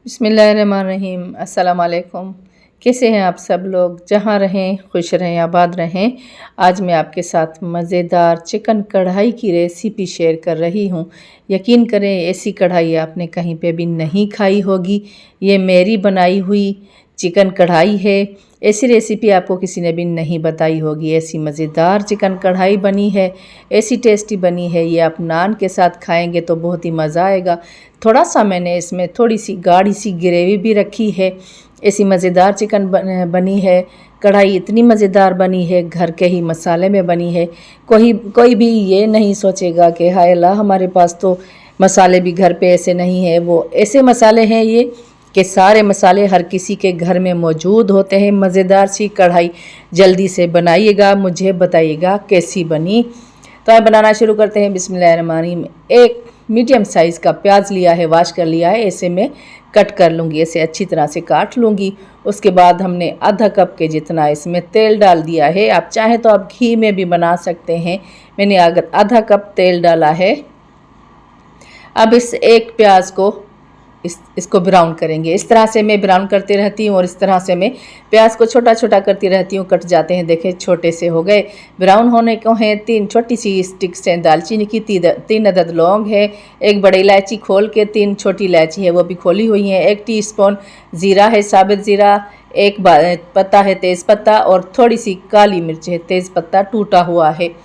बिस्मिल्लाहिर्रहमानिर्रहीम। अस्सलाम वालेकुम। कैसे हैं आप सब लोग? जहाँ रहें खुश रहें, आबाद रहें। आज मैं आपके साथ मज़ेदार चिकन कढ़ाई की रेसिपी शेयर कर रही हूँ। यकीन करें ऐसी कढ़ाई आपने कहीं पे भी नहीं खाई होगी। ये मेरी बनाई हुई चिकन कढ़ाई है। ऐसी रेसिपी आपको किसी ने भी नहीं बताई होगी। ऐसी मज़ेदार चिकन कढ़ाई बनी है, ऐसी टेस्टी बनी है। ये आप नान के साथ खाएंगे तो बहुत ही मज़ा आएगा। थोड़ा सा मैंने इसमें थोड़ी सी गाढ़ी सी ग्रेवी भी रखी है। ऐसी मज़ेदार चिकन बनी है। कढ़ाई इतनी मज़ेदार बनी है, घर के ही मसाले में बनी है। कोई भी ये नहीं सोचेगा कि हाय अल्लाह हमारे पास तो मसाले भी घर पे ऐसे नहीं है। वो ऐसे मसाले हैं ये कि सारे मसाले हर किसी के घर में मौजूद होते हैं। मज़ेदार सी कढ़ाई जल्दी से बनाइएगा, मुझे बताइएगा कैसी बनी। तो अब बनाना शुरू करते हैं। बिस्मिल्लाहिर्रहमानिर्रहीम। एक मीडियम साइज़ का प्याज लिया है, वाश कर लिया है। ऐसे मैं कट कर लूँगी, ऐसे अच्छी तरह से काट लूँगी। उसके बाद हमने आधा कप के जितना इसमें तेल डाल दिया है। आप चाहें तो आप घी में भी बना सकते हैं। मैंने आधा कप तेल डाला है। अब इस एक प्याज को इसको ब्राउन करेंगे। इस तरह से मैं ब्राउन करती रहती हूँ और इस तरह से मैं प्याज को छोटा छोटा करती रहती हूँ। कट जाते हैं, देखें छोटे से हो गए। ब्राउन होने को हैं। 3 छोटी सी स्टिक्स हैं दालचीनी की, 3 अदद लौंग है, 1 बड़ी इलायची खोल के, 3 छोटी इलायची है वो भी खोली हुई हैं, 1 टीस्पून ज़ीरा है, साबित ज़ीरा, 1 पत्ता है तेज़पत्ता और थोड़ी सी काली मिर्च है, तेज़पत्ता टूटा हुआ है।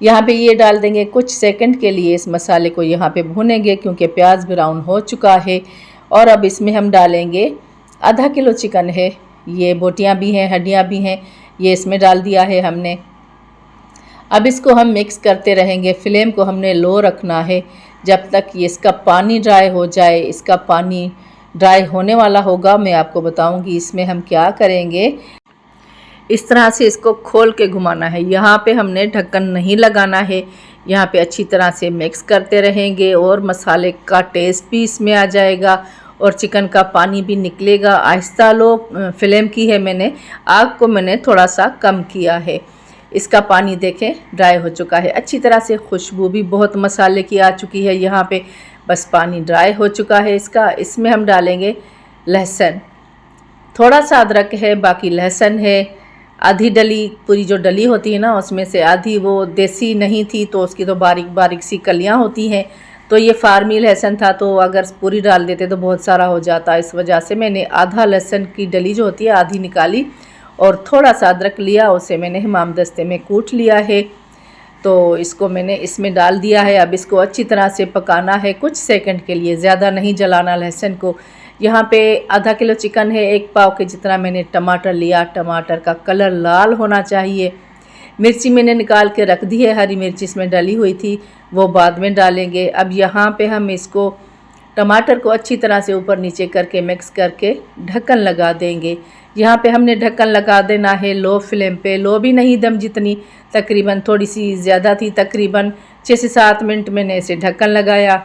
यहाँ पे ये डाल देंगे। कुछ सेकंड के लिए इस मसाले को यहाँ पे भूनेंगे क्योंकि प्याज ब्राउन हो चुका है। और अब इसमें हम डालेंगे आधा किलो चिकन है। ये बोटियाँ भी हैं, हड्डियाँ भी हैं, ये इसमें डाल दिया है हमने। अब इसको हम मिक्स करते रहेंगे। फ्लेम को हमने लो रखना है जब तक ये इसका पानी ड्राई हो जाए। इसका पानी ड्राई होने वाला होगा, मैं आपको बताऊँगी इसमें हम क्या करेंगे। इस तरह से इसको खोल के घुमाना है। यहाँ पे हमने ढक्कन नहीं लगाना है। यहाँ पे अच्छी तरह से मिक्स करते रहेंगे और मसाले का टेस्ट भी इसमें आ जाएगा और चिकन का पानी भी निकलेगा। आहिस्ता लो फ्लेम की है मैंने, आग को मैंने थोड़ा सा कम किया है। इसका पानी देखें ड्राई हो चुका है अच्छी तरह से। खुशबू भी बहुत मसाले की आ चुकी है। यहाँ पे बस पानी ड्राई हो चुका है इसका। इसमें हम डालेंगे लहसुन, थोड़ा सा अदरक है, बाकी लहसुन है। आधी डली, पूरी जो डली होती है ना उसमें से आधी वो देसी नहीं थी तो उसकी तो बारीक बारीक सी कलियां होती हैं। तो ये फार्मी लहसुन था तो अगर पूरी डाल देते तो बहुत सारा हो जाता। इस वजह से मैंने आधा लहसुन की डली जो होती है आधी निकाली और थोड़ा सा अदरक लिया, उसे मैंने हमाम दस्ते में कूट लिया है। तो इसको मैंने इसमें डाल दिया है। अब इसको अच्छी तरह से पकाना है कुछ सेकंड के लिए, ज़्यादा नहीं जलाना लहसुन को। यहाँ पे आधा किलो चिकन है, 1 पाव के जितना मैंने टमाटर लिया। टमाटर का कलर लाल होना चाहिए। मिर्ची मैंने निकाल के रख दी है, हरी मिर्ची इसमें डली हुई थी, वो बाद में डालेंगे। अब यहाँ पे हम इसको टमाटर को अच्छी तरह से ऊपर नीचे करके मिक्स करके ढक्कन लगा देंगे। यहाँ पे हमने ढक्कन लगा देना है लो फ्लेम पे। लो भी नहीं, दम जितनी, तकरीबन थोड़ी सी ज़्यादा थी, तकरीबन 6 से 7 मिनट मैंने इसे ढक्कन लगाया।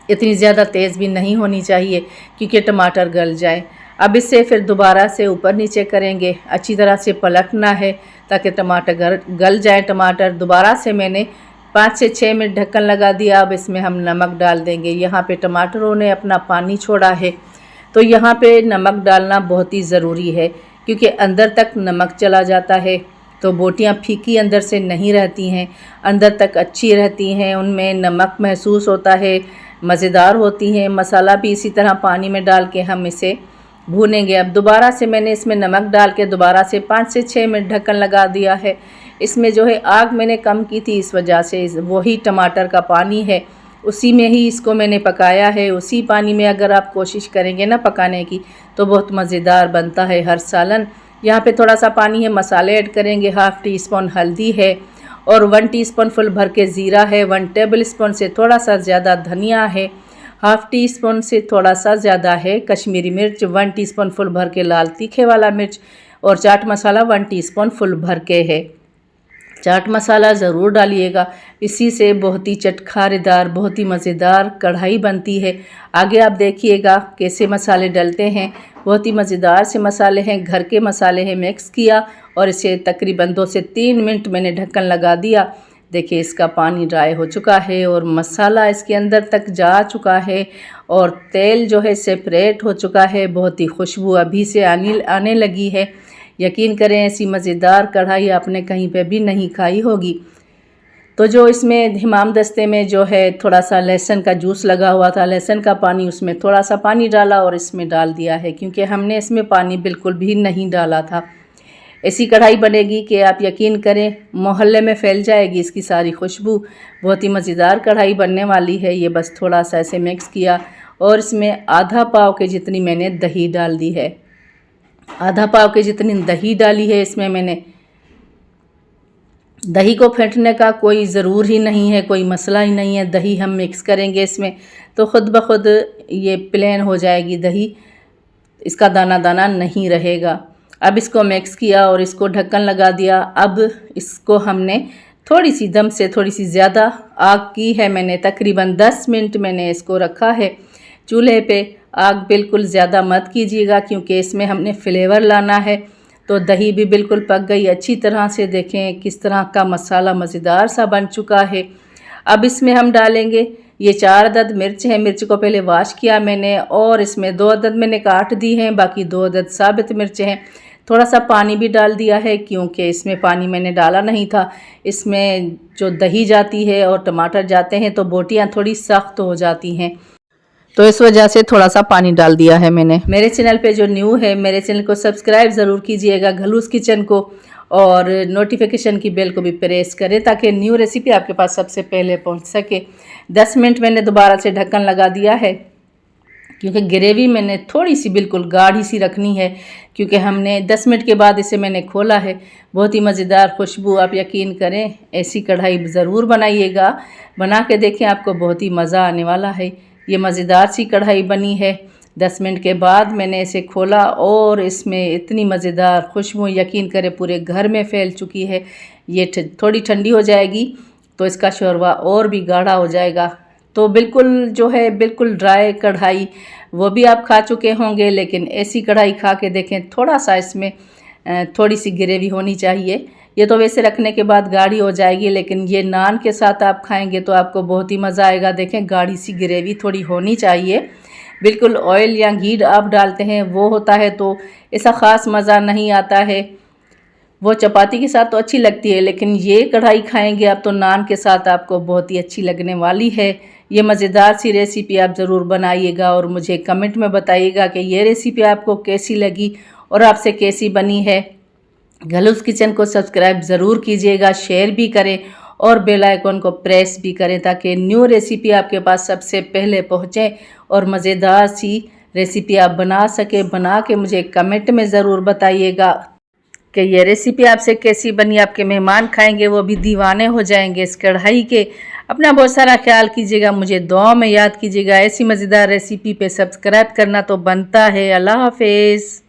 इतनी ज़्यादा तेज़ भी नहीं होनी चाहिए क्योंकि टमाटर गल जाए। अब इससे फिर दोबारा से ऊपर नीचे करेंगे, अच्छी तरह से पलटना है ताकि टमाटर गल जाए। टमाटर दोबारा से मैंने 5 से 6 मिनट ढक्कन लगा दिया। अब इसमें हम नमक डाल देंगे। यहाँ पे टमाटरों ने अपना पानी छोड़ा है तो यहाँ पे नमक डालना बहुत ही ज़रूरी है क्योंकि अंदर तक नमक चला जाता है तो बोटियाँ फीकी अंदर से नहीं रहती हैं, अंदर तक अच्छी रहती हैं, उनमें नमक महसूस होता है, मज़ेदार होती हैं। मसाला भी इसी तरह पानी में डाल के हम इसे भूनेंगे। अब दोबारा से मैंने इसमें नमक डाल के दोबारा से 5 से 6 मिनट ढक्कन लगा दिया है। इसमें जो है आग मैंने कम की थी, इस वजह से वही टमाटर का पानी है उसी में ही इसको मैंने पकाया है। उसी पानी में अगर आप कोशिश करेंगे ना पकाने की तो बहुत मज़ेदार बनता है हर सालन। यहाँ पे थोड़ा सा पानी है, मसाले ऐड करेंगे। 1/2 टीस्पून हल्दी है और 1 टीस्पून फुल भर के ज़ीरा है, 1 टेबल स्पून से थोड़ा सा ज़्यादा धनिया है, 1/2 टीस्पून से थोड़ा सा ज़्यादा है कश्मीरी मिर्च, 1 टीस्पून फुल भर के लाल तीखे वाला मिर्च और चाट मसाला 1 टीस्पून फुल भर के है। चाट मसाला ज़रूर डालिएगा, इसी से बहुत ही चटखारेदार, बहुत ही मज़ेदार कढ़ाई बनती है। आगे आप देखिएगा कैसे मसाले डलते हैं, बहुत ही मज़ेदार से मसाले हैं, घर के मसाले हैं। मिक्स किया और इसे तकरीबन 2 से 3 मिनट मैंने ढक्कन लगा दिया। देखिए इसका पानी ड्राई हो चुका है और मसाला इसके अंदर तक जा चुका है और तेल जो है सेपरेट हो चुका है। बहुत ही खुशबू अभी से आने लगी है। यकीन करें ऐसी मज़ेदार कढ़ाई आपने कहीं पे भी नहीं खाई होगी। तो जो इसमें हमाम दस्ते में जो है थोड़ा सा लहसुन का जूस लगा हुआ था, लहसुन का पानी, उसमें थोड़ा सा पानी डाला और इसमें डाल दिया है, क्योंकि हमने इसमें पानी बिल्कुल भी नहीं डाला था। ऐसी कढ़ाई बनेगी कि आप यकीन करें मोहल्ले में फैल जाएगी इसकी सारी खुशबू। बहुत ही मज़ेदार कढ़ाई बनने वाली है। ये बस थोड़ा सा ऐसे मिक्स किया और इसमें आधा पाव के जितनी मैंने दही डाल दी है। आधा पाव के जितनी दही डाली है इसमें मैंने। दही को फेंटने का कोई ज़रूर ही नहीं है, कोई मसला ही नहीं है। दही हम मिक्स करेंगे इसमें तो ख़ुद ब खुद ये प्लेन हो जाएगी दही, इसका दाना दाना नहीं रहेगा। अब इसको मिक्स किया और इसको ढक्कन लगा दिया। अब इसको हमने थोड़ी सी दम से थोड़ी सी ज़्यादा आग की है मैंने, तकरीबन 10 मिनट मैंने इसको रखा है चूल्हे पे। आग बिल्कुल ज़्यादा मत कीजिएगा क्योंकि इसमें हमने फ्लेवर लाना है। तो दही भी बिल्कुल पक गई अच्छी तरह से। देखें किस तरह का मसाला मज़ेदार सा बन चुका है। अब इसमें हम डालेंगे ये 4 अदद मिर्च है। मिर्च को पहले वॉश किया मैंने और इसमें 2 अदद मैंने काट दी हैं, बाकी 2 अदद साबित मिर्च हैं। थोड़ा सा पानी भी डाल दिया है क्योंकि इसमें पानी मैंने डाला नहीं था। इसमें जो दही जाती है और टमाटर जाते हैं तो बोटियाँ थोड़ी सख्त हो जाती हैं, तो इस वजह से थोड़ा सा पानी डाल दिया है मैंने। मेरे चैनल पे जो न्यू है मेरे चैनल को सब्सक्राइब ज़रूर कीजिएगा, घलूस किचन को, और नोटिफिकेशन की बेल को भी प्रेस करें ताकि न्यू रेसिपी आपके पास सबसे पहले पहुंच सके। 10 मिनट मैंने दोबारा से ढक्कन लगा दिया है क्योंकि ग्रेवी मैंने थोड़ी सी बिल्कुल गाढ़ी सी रखनी है, क्योंकि हमने 10 मिनट के बाद इसे मैंने खोला है। बहुत ही मज़ेदार खुशबू, आप यकीन करें ऐसी कढ़ाई ज़रूर बनाइएगा, बना के देखें, आपको बहुत ही मज़ा आने वाला है। ये मज़ेदार सी कढ़ाई बनी है। 10 मिनट के बाद मैंने इसे खोला और इसमें इतनी मज़ेदार खुशबू यकीन करें पूरे घर में फैल चुकी है। ये थोड़ी ठंडी हो जाएगी तो इसका शोरबा और भी गाढ़ा हो जाएगा। तो बिल्कुल जो है बिल्कुल ड्राई कढ़ाई वो भी आप खा चुके होंगे, लेकिन ऐसी कढ़ाई खा के देखें, थोड़ा सा इसमें थोड़ी सी ग्रेवी होनी चाहिए। ये तो वैसे रखने के बाद गाढ़ी हो जाएगी, लेकिन ये नान के साथ आप खाएंगे तो आपको बहुत ही मज़ा आएगा। देखें गाढ़ी सी ग्रेवी थोड़ी होनी चाहिए। बिल्कुल ऑयल या घी आप डालते हैं वो होता है तो ऐसा ख़ास मज़ा नहीं आता है। वो चपाती के साथ तो अच्छी लगती है, लेकिन ये कढ़ाई खाएंगे आप तो नान के साथ आपको बहुत ही अच्छी लगने वाली है। ये मज़ेदार सी रेसिपी आप ज़रूर बनाइएगा और मुझे कमेंट में बताइएगा कि ये रेसिपी आपको कैसी लगी और आपसे कैसी बनी है। घलूस किचन को सब्सक्राइब ज़रूर कीजिएगा, शेयर भी करें और बेल आइकन को प्रेस भी करें ताकि न्यू रेसिपी आपके पास सबसे पहले पहुँचे और मज़ेदार सी रेसिपी आप बना सके। बना के मुझे कमेंट में ज़रूर बताइएगा कि ये रेसिपी आपसे कैसी बनी। आपके मेहमान खाएंगे वो भी दीवाने हो जाएंगे इस कढ़ाई के। अपना बहुत सारा ख्याल कीजिएगा, मुझे दुआ में याद कीजिएगा। ऐसी मज़ेदार रेसिपी पे सब्सक्राइब करना तो बनता है। अल्लाह हाफिज़।